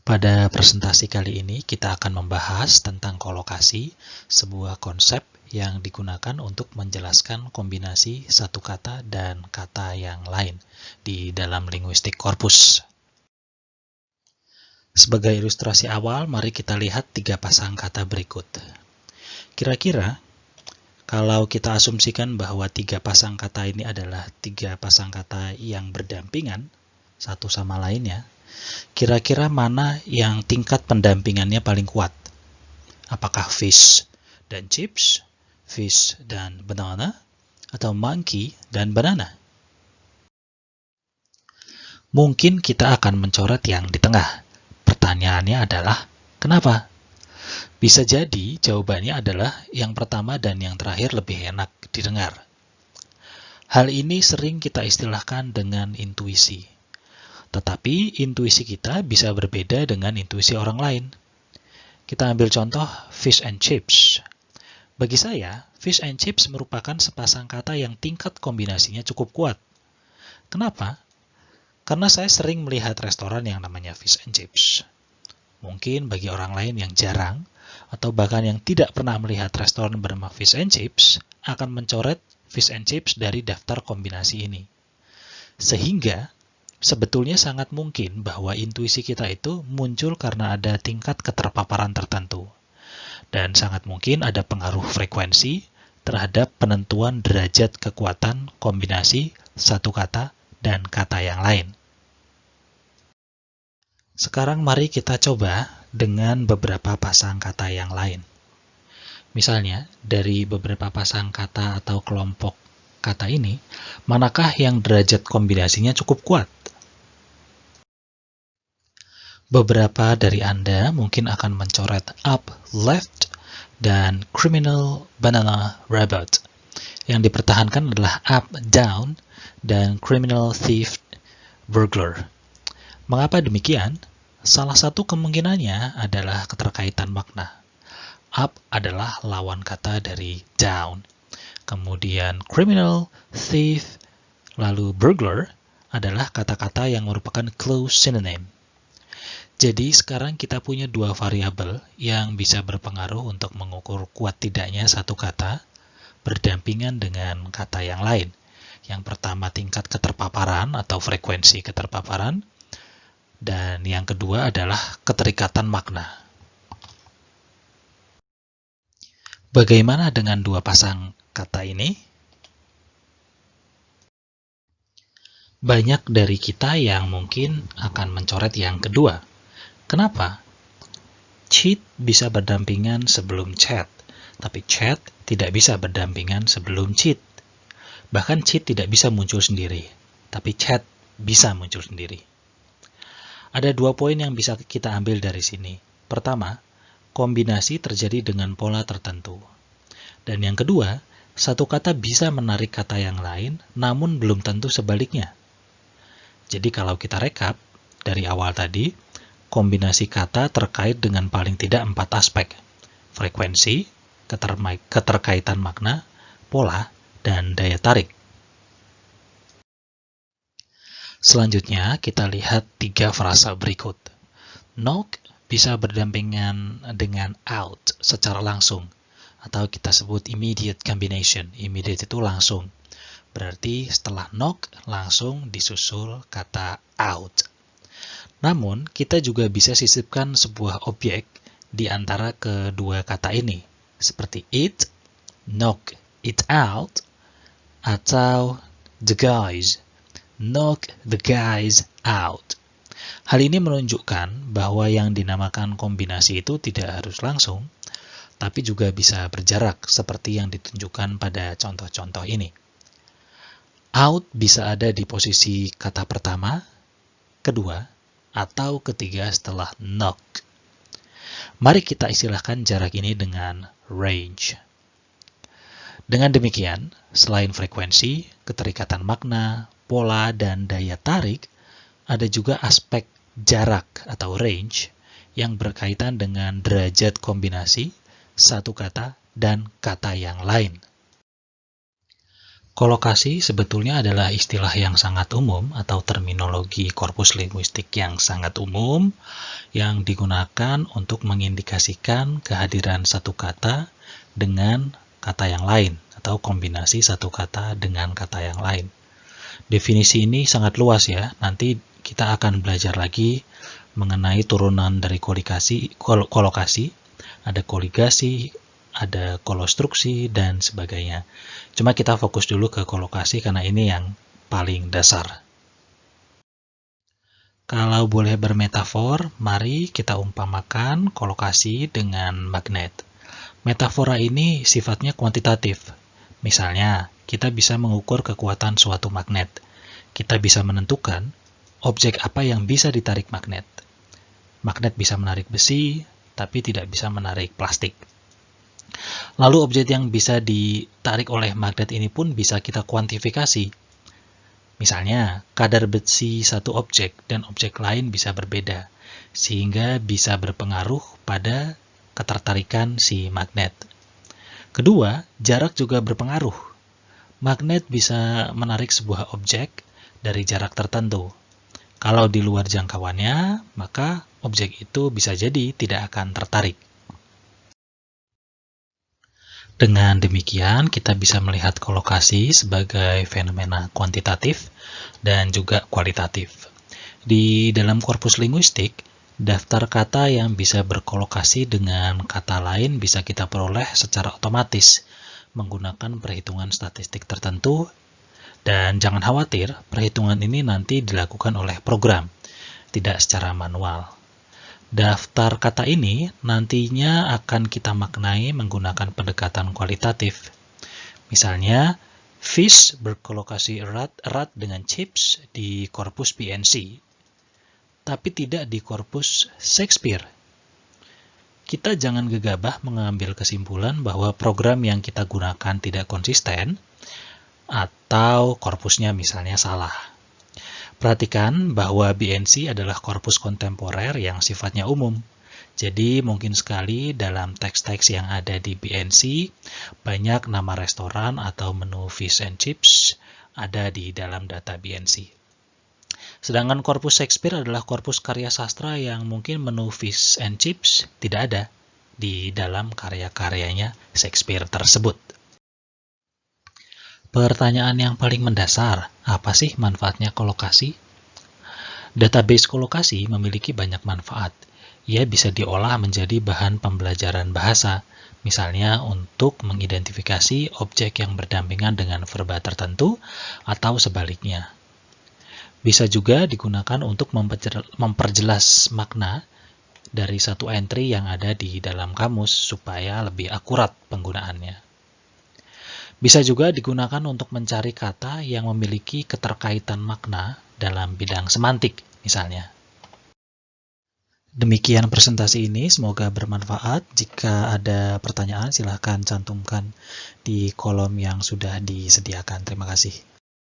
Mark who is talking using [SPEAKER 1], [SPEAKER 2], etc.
[SPEAKER 1] Pada presentasi kali ini kita akan membahas tentang kolokasi, sebuah konsep yang digunakan untuk menjelaskan kombinasi satu kata dan kata yang lain di dalam linguistik korpus. Sebagai ilustrasi awal, mari kita lihat 3 pasang kata berikut. Kira-kira, kalau kita asumsikan bahwa 3 pasang kata ini adalah 3 pasang kata yang berdampingan satu sama lainnya, kira-kira mana yang tingkat pendampingannya paling kuat? Apakah fish dan chips, fish dan banana, atau monkey dan banana? Mungkin kita akan mencoret yang di tengah. Pertanyaannya adalah, kenapa? Bisa jadi jawabannya adalah yang pertama dan yang terakhir lebih enak didengar. Hal ini sering kita istilahkan dengan intuisi. Tetapi intuisi kita bisa berbeda dengan intuisi orang lain. Kita ambil contoh fish and chips. Bagi saya, fish and chips merupakan sepasang kata yang tingkat kombinasinya cukup kuat. Kenapa? Karena saya sering melihat restoran yang namanya fish and chips. Mungkin bagi orang lain yang jarang, atau bahkan yang tidak pernah melihat restoran bernama fish and chips, akan mencoret fish and chips dari daftar kombinasi ini. Sehingga, sebetulnya sangat mungkin bahwa intuisi kita itu muncul karena ada tingkat keterpaparan tertentu. Dan sangat mungkin ada pengaruh frekuensi terhadap penentuan derajat kekuatan kombinasi satu kata dan kata yang lain. Sekarang mari kita coba dengan beberapa pasang kata yang lain. Misalnya, dari beberapa pasang kata atau kelompok kata ini, manakah yang derajat kombinasinya cukup kuat? Beberapa dari Anda mungkin akan mencoret up, left, dan criminal, banana, rabbit. Yang dipertahankan adalah up, down, dan criminal, thief, burglar. Mengapa demikian? Salah satu kemungkinannya adalah keterkaitan makna. Up adalah lawan kata dari down. Kemudian criminal, thief, lalu burglar adalah kata-kata yang merupakan close synonym. Jadi sekarang kita punya 2 variabel yang bisa berpengaruh untuk mengukur kuat tidaknya satu kata berdampingan dengan kata yang lain. Yang pertama tingkat keterpaparan atau frekuensi keterpaparan, dan yang kedua adalah keterikatan makna. Bagaimana dengan 2 pasang kata ini? Banyak dari kita yang mungkin akan mencoret yang kedua. Kenapa? Cheat bisa berdampingan sebelum chat, tapi chat tidak bisa berdampingan sebelum cheat. Bahkan cheat tidak bisa muncul sendiri, tapi chat bisa muncul sendiri. Ada 2 poin yang bisa kita ambil dari sini. Pertama, kombinasi terjadi dengan pola tertentu. Dan yang kedua, satu kata bisa menarik kata yang lain, namun belum tentu sebaliknya. Jadi kalau kita rekap, dari awal tadi, kombinasi kata terkait dengan paling tidak 4 aspek. Frekuensi, keterkaitan makna, pola, dan daya tarik. Selanjutnya, kita lihat 3 frasa berikut. Knock bisa berdampingan dengan out secara langsung, atau kita sebut immediate combination. Immediate itu langsung. Berarti setelah knock, langsung disusul kata out. Namun, kita juga bisa sisipkan sebuah objek di antara kedua kata ini, seperti it, knock it out, atau the guys, knock the guys out. Hal ini menunjukkan bahwa yang dinamakan kombinasi itu tidak harus langsung, tapi juga bisa berjarak seperti yang ditunjukkan pada contoh-contoh ini. Out bisa ada di posisi kata pertama, kedua, atau ketiga setelah knock. Mari kita istilahkan jarak ini dengan range. Dengan demikian, selain frekuensi, keterikatan makna, pola, dan daya tarik, ada juga aspek jarak atau range yang berkaitan dengan derajat kombinasi satu kata dan kata yang lain. Kolokasi sebetulnya adalah istilah yang sangat umum atau terminologi korpus linguistik yang sangat umum yang digunakan untuk mengindikasikan kehadiran satu kata dengan kata yang lain atau kombinasi satu kata dengan kata yang lain. Definisi ini sangat luas ya, nanti kita akan belajar lagi mengenai turunan dari kolokasi, ada koligasi, ada kolostruksi, dan sebagainya. Cuma kita fokus dulu ke kolokasi karena ini yang paling dasar. Kalau boleh bermetafor, mari kita umpamakan kolokasi dengan magnet. Metafora ini sifatnya kuantitatif. Misalnya, kita bisa mengukur kekuatan suatu magnet. Kita bisa menentukan objek apa yang bisa ditarik magnet. Magnet bisa menarik besi, tapi tidak bisa menarik plastik. Lalu objek yang bisa ditarik oleh magnet ini pun bisa kita kuantifikasi. Misalnya, kadar besi satu objek dan objek lain bisa berbeda, sehingga bisa berpengaruh pada ketertarikan si magnet. Kedua, jarak juga berpengaruh. Magnet bisa menarik sebuah objek dari jarak tertentu. Kalau di luar jangkauannya, maka objek itu bisa jadi tidak akan tertarik. Dengan demikian, kita bisa melihat kolokasi sebagai fenomena kuantitatif dan juga kualitatif. Di dalam korpus linguistik, daftar kata yang bisa berkolokasi dengan kata lain bisa kita peroleh secara otomatis menggunakan perhitungan statistik tertentu, dan jangan khawatir, perhitungan ini nanti dilakukan oleh program, tidak secara manual. Daftar kata ini nantinya akan kita maknai menggunakan pendekatan kualitatif. Misalnya, fish berkolokasi erat dengan chips di korpus BNC, tapi tidak di korpus Shakespeare. Kita jangan gegabah mengambil kesimpulan bahwa program yang kita gunakan tidak konsisten atau korpusnya misalnya salah. Perhatikan bahwa BNC adalah korpus kontemporer yang sifatnya umum. Jadi mungkin sekali dalam teks-teks yang ada di BNC, banyak nama restoran atau menu fish and chips ada di dalam data BNC. Sedangkan korpus Shakespeare adalah korpus karya sastra yang mungkin menu fish and chips tidak ada di dalam karya-karyanya Shakespeare tersebut. Pertanyaan yang paling mendasar, apa sih manfaatnya kolokasi? Database kolokasi memiliki banyak manfaat. Ia bisa diolah menjadi bahan pembelajaran bahasa, misalnya untuk mengidentifikasi objek yang berdampingan dengan verba tertentu atau sebaliknya. Bisa juga digunakan untuk memperjelas makna dari satu entry yang ada di dalam kamus supaya lebih akurat penggunaannya. Bisa juga digunakan untuk mencari kata yang memiliki keterkaitan makna dalam bidang semantik, misalnya. Demikian presentasi ini, semoga bermanfaat. Jika ada pertanyaan, silahkan cantumkan di kolom yang sudah disediakan. Terima kasih.